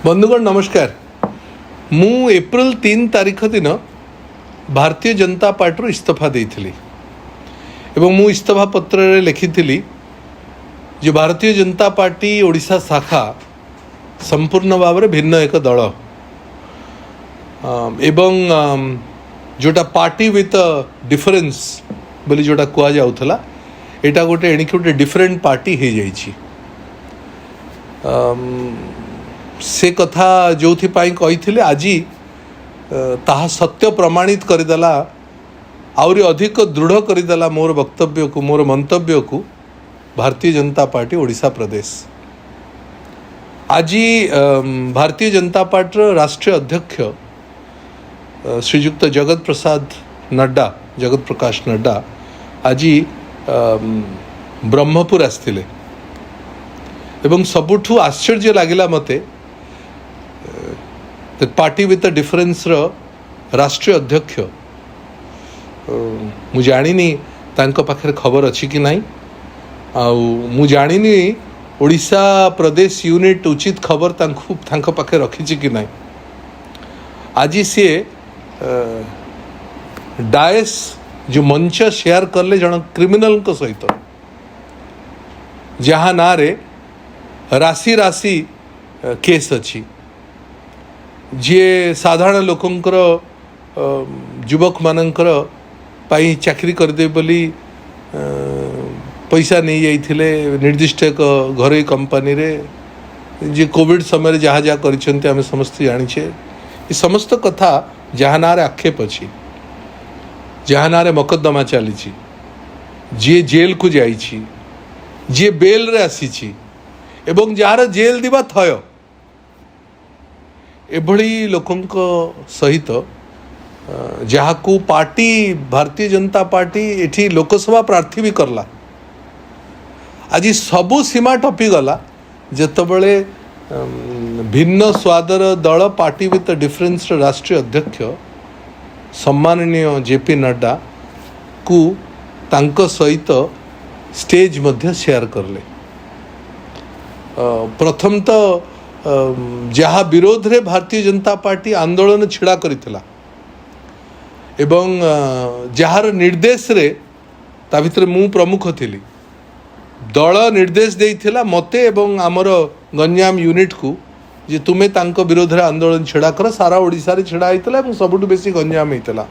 बंधुगण नमस्कार। मु एप्रिल 3 तारीख दिन भारतीय जनता पार्टी इस्तीफा देइथिली एवं मु इस्तीफा पत्र रे लिखिथिली जे भारतीय जनता पार्टी ओडिशा शाखा संपूर्ण भाव में भिन्न एक दल एवं जोटा पार्टी विथ डिफरेंस बोली जोटा कुआ जाउथला एटा गोटे एणिक गोटे डिफरेंट पार्टी हो जाइछि। से कथा जो कही आज ताहा सत्य प्रमाणित करदेला आउरी अधिक दृढ़ करदेला मोर वक्तव्य को मोर मंतव्य को भारतीय जनता पार्टी ओडिशा प्रदेश। आज भारतीय जनता पार्टी राष्ट्रीय अध्यक्ष श्रीयुक्त जगत प्रकाश नड्डा आज ब्रह्मपुर आसथिले एवं सबुठु आश्चर्य लागिला मते पार्टी विथ डिफरेंस राष्ट्रीय अध्यक्ष मु जानिनी तांको पाखरे खबर अच्छी कि नहीं मु जानिनी ओडिशा प्रदेश यूनिट उचित खबर तांको पाखे रखी कि नहीं। आज सी डायस जो मंच शेयर करले जन क्रिमिनल को सहित जहाँ ना रे राशि राशि केस अच्छी जी साधारण लोकंकर युवक मानकर पाई चाकरी करदे बोली पैसा नहीं जाइथिले निर्दिष्ट एक घरोई कंपनी रे जे कोविड समय जहाँ जहाँ करिसेंते आमे समस्त जानिछे। ये समस्त कथा जहाँ ना रे आक्षेप अच्छी जहाँ ना रे मकद्दमा चली जी जेल को जाइछि जी बेल रे आसीछि एवं जार जेल दिबा थय एभली लोकंक सहित जहाँ को पार्टी भारतीय जनता पार्टी एठी लोकसभा प्रार्थी भी करला आज सबू सीमा टपी गला जेतबले भिन्न स्वादर दल पार्टी विथ डिफरेंस राष्ट्रीय अध्यक्ष सम्माननीय जेपी नड्डा को तांको सहित स्टेज मध्य शेयर करले। प्रथम तो जहाँ विरोध रे भारतीय जनता पार्टी आंदोलन छिड़ा करितला एवं जार निर्देश रे ता भितर मु प्रमुख थिली दल निर्देश देइथिला मते एवं आमर गंजाम यूनिट को जे तुमे तांको विरोध रे आंदोलन छिड़ा कर सारा ओडिसा रे छिड़ा आइतला एवं सबुठु बेसी गंजाम आइतला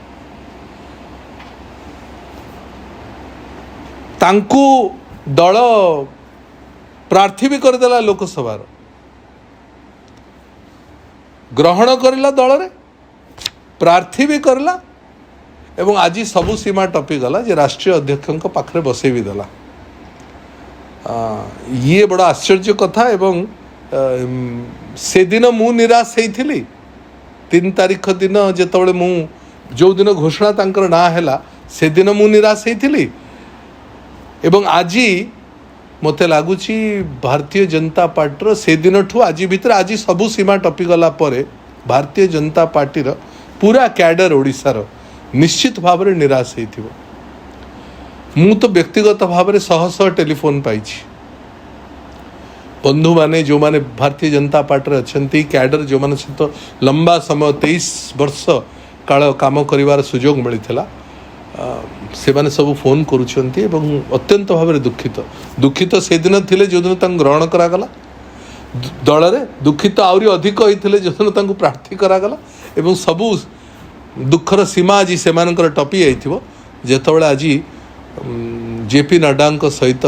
तांको दल प्रार्थी भी करदेला लोकसभा ग्रहण करला दल रे प्रार्थी भी करला एवं आज सबू सीमा टपी गला जे राष्ट्रीय अध्यक्ष पाखरे बसई भी देला। ये बड़ा आश्चर्य कथा एवं से दिन मु निराश होइथिली 3 तारीख दिन जेतबळे मु जो दिन घोषणा तांकर ना हैला से दिन मु निराश होइथिली एवं आज मते लागुची भारतीय जनता पार्टी से दिन ठू आज भीतर आज सबू सीमा टपी गला परे भारतीय जनता पार्टी पूरा कैडर ओडिशार निश्चित भाव में निराश होइथिबो। मु तो व्यक्तिगत भाव में शह टेलीफोन पाइछि बंधु माने जो माने भारतीय जनता पार्टी अच्छी कैडर जो माने सहित लंबा समय 23 वर्ष काल काम करिवार सुजोग मिलिथिला से माने सब फोन करुछंती एवं अत्यंत भाव में दुखित से दिन थिले जो दिन तांको ग्रहण करागला दल रे दुखित आउरी अधिक होइथिले जो दिन तांको प्रार्थी करागला एवं सबू दुखर सीमा आज से मानकर टपी आइथिबो जेतबळे आज जेपी नड्डा सहित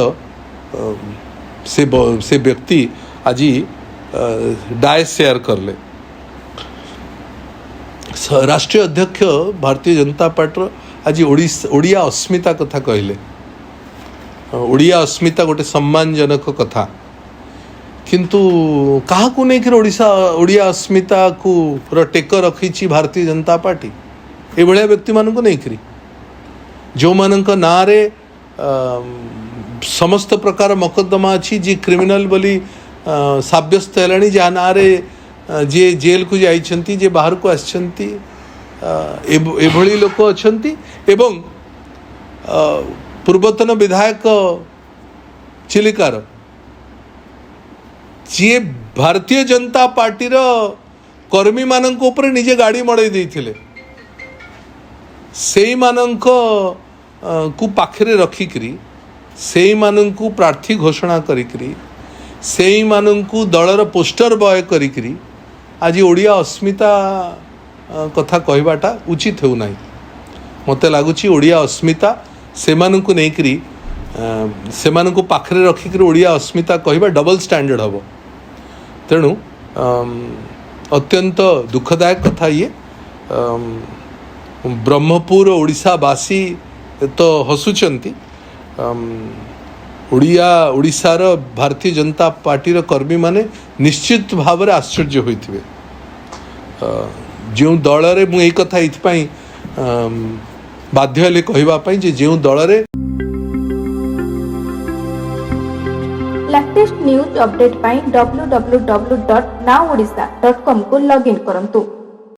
से व्यक्ति आज डायस शेयर करले। राष्ट्रीय अध्यक्ष भारतीय जनता पार्टी आज ओडिया अस्मिता कथा कहले ओडिया अस्मिता गोटे सम्मानजनक कथा किंतु कहा को नहीं ओडिशा ओडिया अस्मिता को टेक रखी भारतीय जनता पार्टी ए भलिया व्यक्ति मानक नहीं करी जो मानक ना रे समस्त प्रकार मकद्दमा अच्छी जी क्रिमिनल बोली साब्यस्त है जहाँ ना रे जे जेल को जाइछंती जे बाहर को आछंती एभली लोक अच्छंती एवं पूर्वतन विधायक चिलिकार ଯିଏ ଭାରତୀୟ ଜନତା ପାର୍ଟିର କର୍ମୀମାନଙ୍କ ଉପରେ ନିଜେ ଗାଡ଼ି ମଡ଼େଇ ଦେଇଥିଲେ ସେଇମାନଙ୍କ କୁ ପାଖରେ ରଖିକିରି ସେଇମାନଙ୍କୁ ପ୍ରାର୍ଥୀ ଘୋଷଣା କରିକିରି ସେଇମାନଙ୍କୁ ଦଳର ପୋଷ୍ଟର ବୟ କରିକିରି ଆଜି ଓଡ଼ିଆ ଅସ୍ମିତା କଥା କହିବାଟା ଉଚିତ ହେଉନାହିଁ। ମୋତେ ଲାଗୁଛି ଓଡ଼ିଆ ଅସ୍ମିତା ସେମାନଙ୍କୁ ନେଇକିରି ସେମାନଙ୍କୁ ପାଖରେ ରଖିକିରି ଓଡ଼ିଆ ଅସ୍ମିତା କହିବା ଡବଲ ଷ୍ଟାଣ୍ଡାର୍ଡ଼ ହେବ। ତେଣୁ ଅତ୍ୟନ୍ତ ଦୁଃଖଦାୟକ କଥା ଇଏ। ବ୍ରହ୍ମପୁର ଓଡ଼ିଶାବାସୀ ତ ହସୁଛନ୍ତି, ଓଡ଼ିଶାର ଭାରତୀୟ ଜନତା ପାର୍ଟିର କର୍ମୀମାନେ ନିଶ୍ଚିତ ଭାବରେ ଆଶ୍ଚର୍ଯ୍ୟ ହୋଇଥିବେ। ଯେଉଁ ଦଳରେ ମୁଁ ଏଇ କଥା ଏଇଥିପାଇଁ ବାଧ୍ୟ ହେଲି କହିବା ପାଇଁ ଯେ ଯେଉଁ ଦଳରେ लेटेस्ट न्यूज अपडेट ପାଇଁ www.nowodisha.com को लॉगिन करंतु।